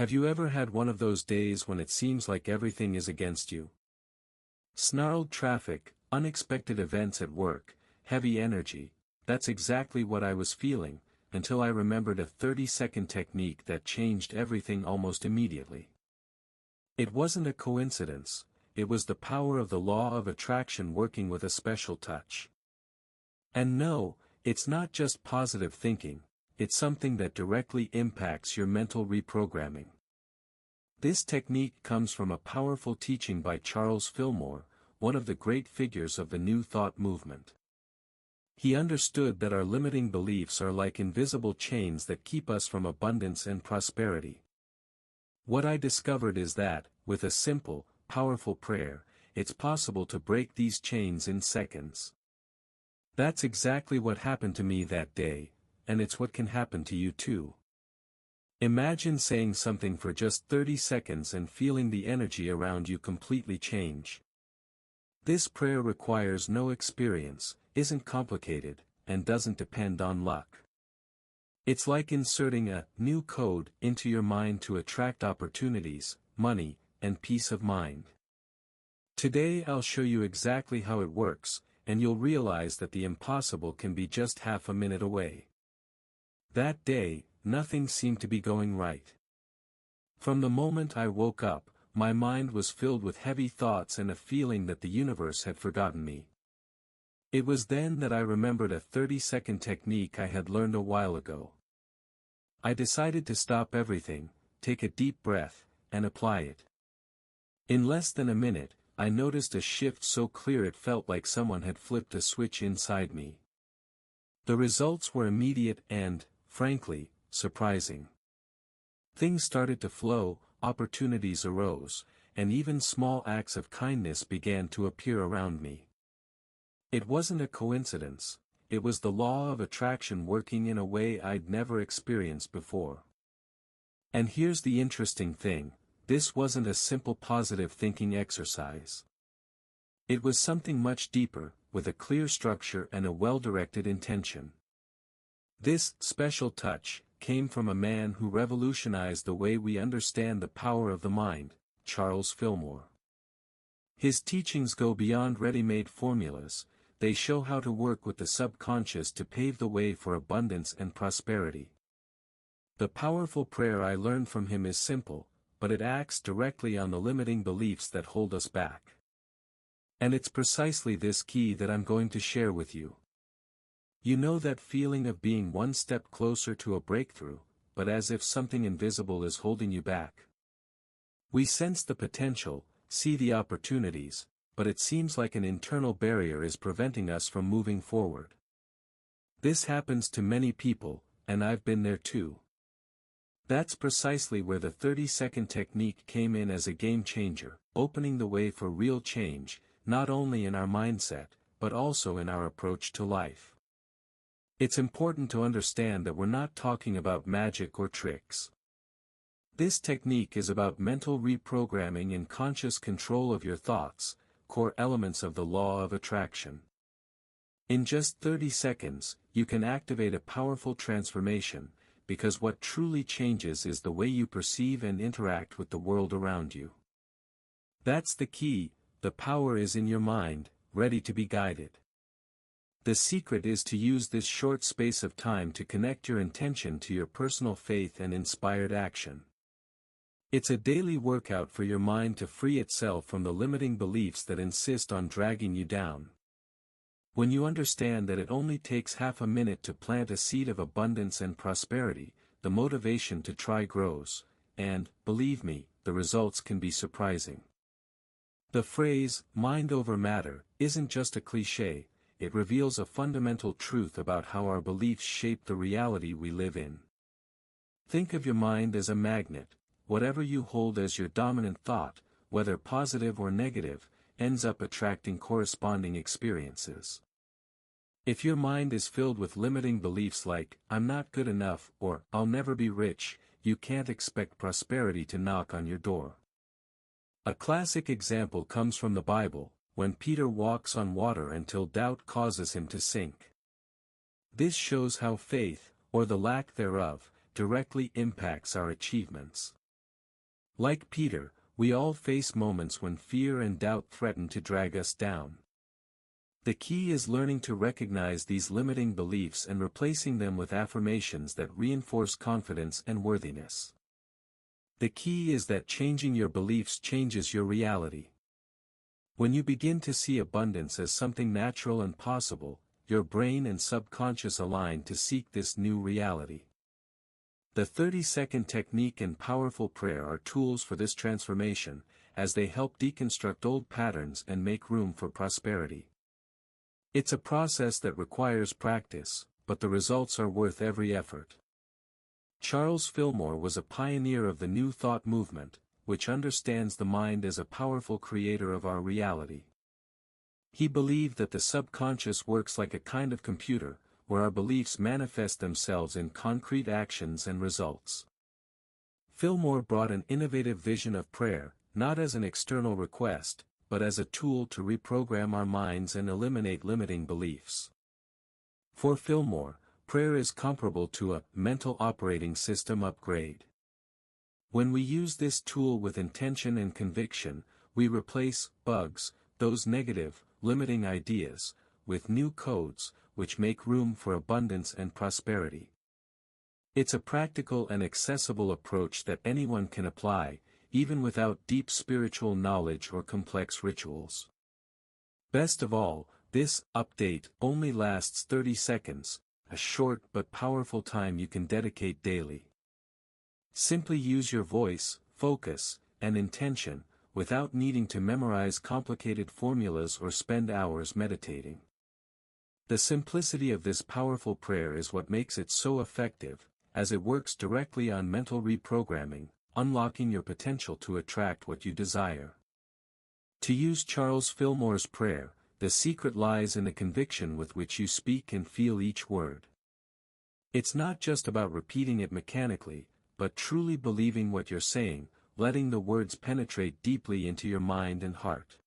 Have you ever had one of those days when it seems like everything is against you? Snarled traffic, unexpected events at work, heavy energy. That's exactly what I was feeling, until I remembered a 30-second technique that changed everything almost immediately. It wasn't a coincidence, it was the power of the law of attraction working with a special touch. And no, it's not just positive thinking, it's something that directly impacts your mental reprogramming. This technique comes from a powerful teaching by Charles Fillmore, one of the great figures of the New Thought movement. He understood that our limiting beliefs are like invisible chains that keep us from abundance and prosperity. What I discovered is that, with a simple, powerful prayer, it's possible to break these chains in seconds. That's exactly what happened to me that day, and it's what can happen to you too. Imagine saying something for just 30 seconds and feeling the energy around you completely change. This prayer requires no experience, isn't complicated, and doesn't depend on luck. It's like inserting a new code into your mind to attract opportunities, money, and peace of mind. Today I'll show you exactly how it works, and you'll realize that the impossible can be just half a minute away. That day, nothing seemed to be going right. From the moment I woke up, my mind was filled with heavy thoughts and a feeling that the universe had forgotten me. It was then that I remembered a 30-second technique I had learned a while ago. I decided to stop everything, take a deep breath, and apply it. In less than a minute, I noticed a shift so clear it felt like someone had flipped a switch inside me. The results were immediate and, frankly, surprising. Things started to flow, opportunities arose, and even small acts of kindness began to appear around me. It wasn't a coincidence, it was the law of attraction working in a way I'd never experienced before. And here's the interesting thing, this wasn't a simple positive thinking exercise. It was something much deeper, with a clear structure and a well-directed intention. This special touch came from a man who revolutionized the way we understand the power of the mind, Charles Fillmore. His teachings go beyond ready-made formulas, they show how to work with the subconscious to pave the way for abundance and prosperity. The powerful prayer I learned from him is simple, but it acts directly on the limiting beliefs that hold us back. And it's precisely this key that I'm going to share with you. You know that feeling of being one step closer to a breakthrough, but as if something invisible is holding you back? We sense the potential, see the opportunities, but it seems like an internal barrier is preventing us from moving forward. This happens to many people, and I've been there too. That's precisely where the 30-second technique came in as a game changer, opening the way for real change, not only in our mindset, but also in our approach to life. It's important to understand that we're not talking about magic or tricks. This technique is about mental reprogramming and conscious control of your thoughts, core elements of the law of attraction. In just 30 seconds, you can activate a powerful transformation, because what truly changes is the way you perceive and interact with the world around you. That's the key, the power is in your mind, ready to be guided. The secret is to use this short space of time to connect your intention to your personal faith and inspired action. It's a daily workout for your mind to free itself from the limiting beliefs that insist on dragging you down. When you understand that it only takes half a minute to plant a seed of abundance and prosperity, the motivation to try grows, and, believe me, the results can be surprising. The phrase, mind over matter, isn't just a cliché, it reveals a fundamental truth about how our beliefs shape the reality we live in. Think of your mind as a magnet. Whatever you hold as your dominant thought, whether positive or negative, ends up attracting corresponding experiences. If your mind is filled with limiting beliefs like, I'm not good enough, or, I'll never be rich, you can't expect prosperity to knock on your door. A classic example comes from the Bible, when Peter walks on water until doubt causes him to sink. This shows how faith, or the lack thereof, directly impacts our achievements. Like Peter, we all face moments when fear and doubt threaten to drag us down. The key is learning to recognize these limiting beliefs and replacing them with affirmations that reinforce confidence and worthiness. The key is that changing your beliefs changes your reality. When you begin to see abundance as something natural and possible, your brain and subconscious align to seek this new reality. The 30-second technique and powerful prayer are tools for this transformation, as they help deconstruct old patterns and make room for prosperity. It's a process that requires practice, but the results are worth every effort. Charles Fillmore was a pioneer of the New Thought movement, which understands the mind as a powerful creator of our reality. He believed that the subconscious works like a kind of computer, where our beliefs manifest themselves in concrete actions and results. Fillmore brought an innovative vision of prayer, not as an external request, but as a tool to reprogram our minds and eliminate limiting beliefs. For Fillmore, prayer is comparable to a mental operating system upgrade. When we use this tool with intention and conviction, we replace bugs, those negative, limiting ideas, with new codes, which make room for abundance and prosperity. It's a practical and accessible approach that anyone can apply, even without deep spiritual knowledge or complex rituals. Best of all, this update only lasts 30 seconds, a short but powerful time you can dedicate daily. Simply use your voice, focus, and intention, without needing to memorize complicated formulas or spend hours meditating. The simplicity of this powerful prayer is what makes it so effective, as it works directly on mental reprogramming, unlocking your potential to attract what you desire. To use Charles Fillmore's prayer, the secret lies in the conviction with which you speak and feel each word. It's not just about repeating it mechanically, but truly believing what you're saying, letting the words penetrate deeply into your mind and heart.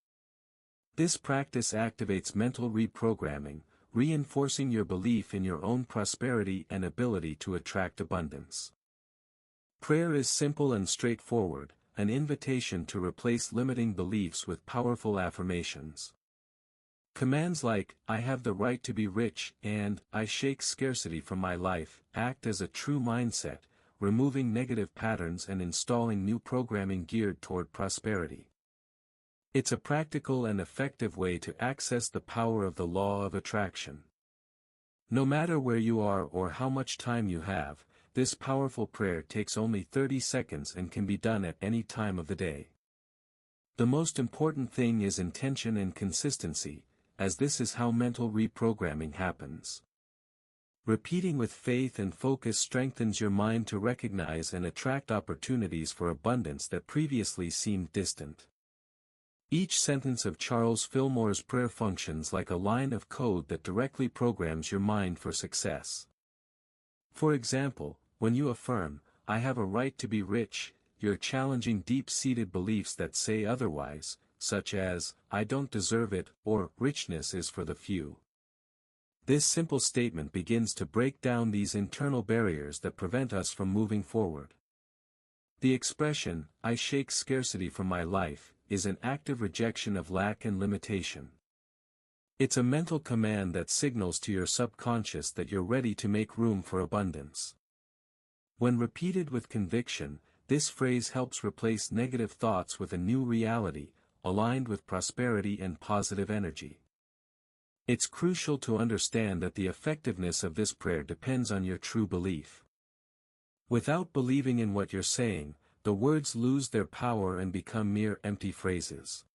This practice activates mental reprogramming, reinforcing your belief in your own prosperity and ability to attract abundance. Prayer is simple and straightforward, an invitation to replace limiting beliefs with powerful affirmations. Commands like, "I have the right to be rich," and "I shake scarcity from my life," act as a true mindset, removing negative patterns and installing new programming geared toward prosperity. It's a practical and effective way to access the power of the law of attraction. No matter where you are or how much time you have, this powerful prayer takes only 30 seconds and can be done at any time of the day. The most important thing is intention and consistency, as this is how mental reprogramming happens. Repeating with faith and focus strengthens your mind to recognize and attract opportunities for abundance that previously seemed distant. Each sentence of Charles Fillmore's prayer functions like a line of code that directly programs your mind for success. For example, when you affirm, "I have a right to be rich," you're challenging deep-seated beliefs that say otherwise, such as, "I don't deserve it," or "richness is for the few." This simple statement begins to break down these internal barriers that prevent us from moving forward. The expression, "I shake scarcity from my life," is an active rejection of lack and limitation. It's a mental command that signals to your subconscious that you're ready to make room for abundance. When repeated with conviction, this phrase helps replace negative thoughts with a new reality, aligned with prosperity and positive energy. It's crucial to understand that the effectiveness of this prayer depends on your true belief. Without believing in what you're saying, the words lose their power and become mere empty phrases.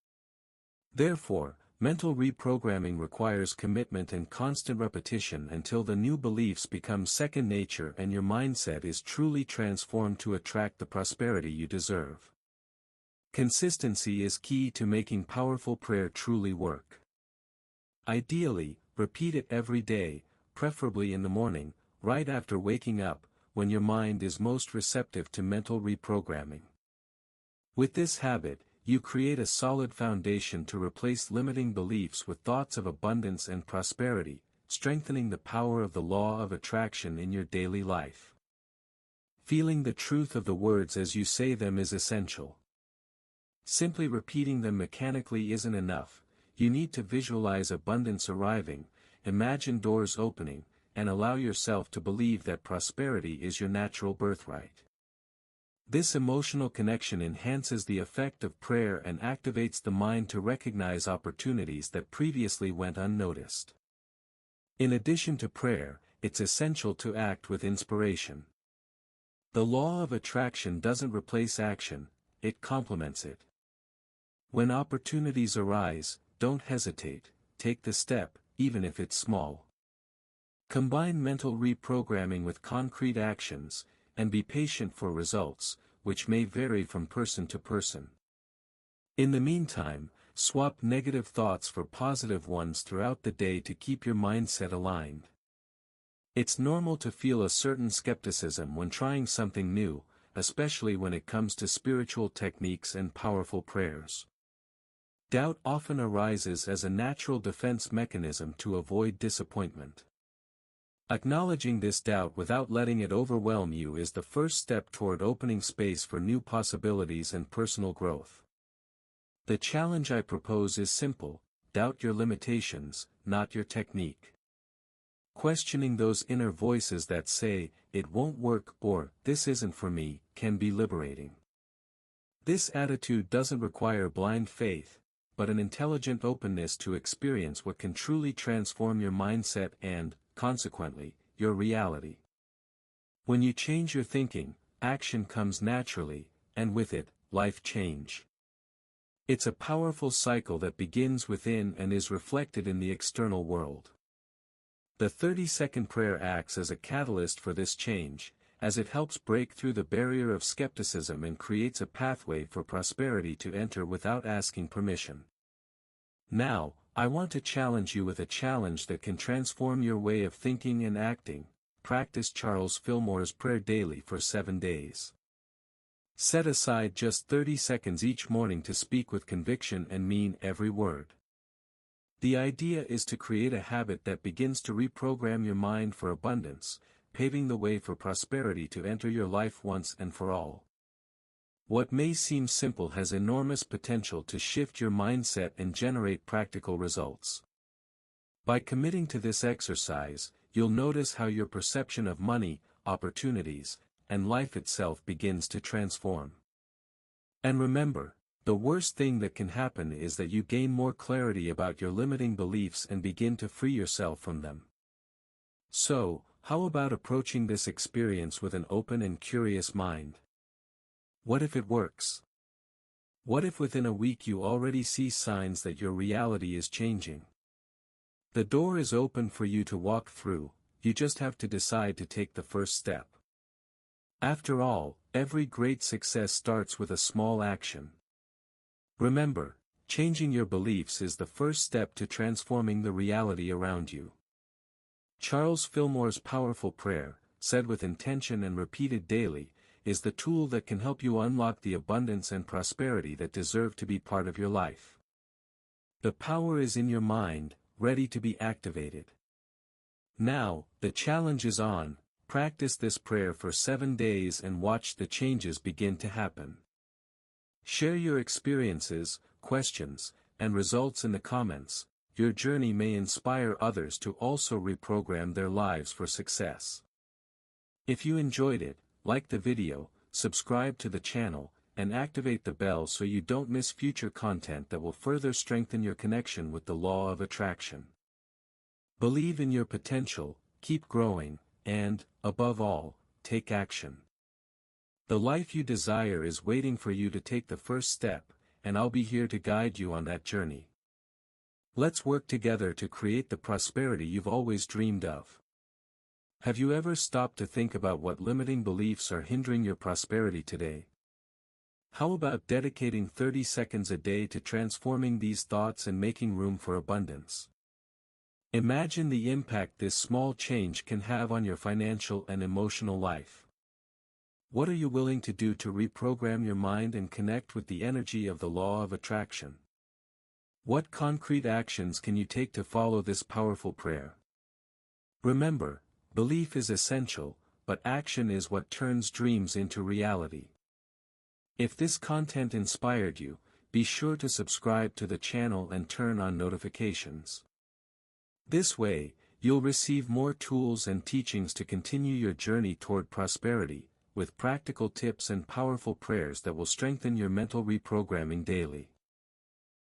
Therefore, mental reprogramming requires commitment and constant repetition until the new beliefs become second nature and your mindset is truly transformed to attract the prosperity you deserve. Consistency is key to making powerful prayer truly work. Ideally, repeat it every day, preferably in the morning, right after waking up, when your mind is most receptive to mental reprogramming. With this habit, you create a solid foundation to replace limiting beliefs with thoughts of abundance and prosperity, strengthening the power of the law of attraction in your daily life. Feeling the truth of the words as you say them is essential. Simply repeating them mechanically isn't enough. You need to visualize abundance arriving, imagine doors opening, and allow yourself to believe that prosperity is your natural birthright. This emotional connection enhances the effect of prayer and activates the mind to recognize opportunities that previously went unnoticed. In addition to prayer, it's essential to act with inspiration. The law of attraction doesn't replace action, it complements it. When opportunities arise, don't hesitate, take the step, even if it's small. Combine mental reprogramming with concrete actions, and be patient for results, which may vary from person to person. In the meantime, swap negative thoughts for positive ones throughout the day to keep your mindset aligned. It's normal to feel a certain skepticism when trying something new, especially when it comes to spiritual techniques and powerful prayers. Doubt often arises as a natural defense mechanism to avoid disappointment. Acknowledging this doubt without letting it overwhelm you is the first step toward opening space for new possibilities and personal growth. The challenge I propose is simple: doubt your limitations, not your technique. Questioning those inner voices that say, "It won't work," or "This isn't for me," can be liberating. This attitude doesn't require blind faith, but an intelligent openness to experience what can truly transform your mindset and, consequently, your reality. When you change your thinking, action comes naturally, and with it, life change. It's a powerful cycle that begins within and is reflected in the external world. The 30-second prayer acts as a catalyst for this change, as it helps break through the barrier of skepticism and creates a pathway for prosperity to enter without asking permission. Now, I want to challenge you with a challenge that can transform your way of thinking and acting. Practice Charles Fillmore's prayer daily for 7 days. Set aside just 30 seconds each morning to speak with conviction and mean every word. The idea is to create a habit that begins to reprogram your mind for abundance, paving the way for prosperity to enter your life once and for all. What may seem simple has enormous potential to shift your mindset and generate practical results. By committing to this exercise, you'll notice how your perception of money, opportunities, and life itself begins to transform. And remember, the worst thing that can happen is that you gain more clarity about your limiting beliefs and begin to free yourself from them. So, how about approaching this experience with an open and curious mind? What if it works? What if within a week you already see signs that your reality is changing? The door is open for you to walk through, you just have to decide to take the first step. After all, every great success starts with a small action. Remember, changing your beliefs is the first step to transforming the reality around you. Charles Fillmore's powerful prayer, said with intention and repeated daily, is the tool that can help you unlock the abundance and prosperity that deserve to be part of your life. The power is in your mind, ready to be activated. Now, the challenge is on. Practice this prayer for 7 days and watch the changes begin to happen. Share your experiences, questions, and results in the comments. Your journey may inspire others to also reprogram their lives for success. If you enjoyed it, like the video, subscribe to the channel, and activate the bell so you don't miss future content that will further strengthen your connection with the law of attraction. Believe in your potential, keep growing, and, above all, take action. The life you desire is waiting for you to take the first step, and I'll be here to guide you on that journey. Let's work together to create the prosperity you've always dreamed of. Have you ever stopped to think about what limiting beliefs are hindering your prosperity today? How about dedicating 30 seconds a day to transforming these thoughts and making room for abundance? Imagine the impact this small change can have on your financial and emotional life. What are you willing to do to reprogram your mind and connect with the energy of the law of attraction? What concrete actions can you take to follow this powerful prayer? Remember, belief is essential, but action is what turns dreams into reality. If this content inspired you, be sure to subscribe to the channel and turn on notifications. This way, you'll receive more tools and teachings to continue your journey toward prosperity, with practical tips and powerful prayers that will strengthen your mental reprogramming daily.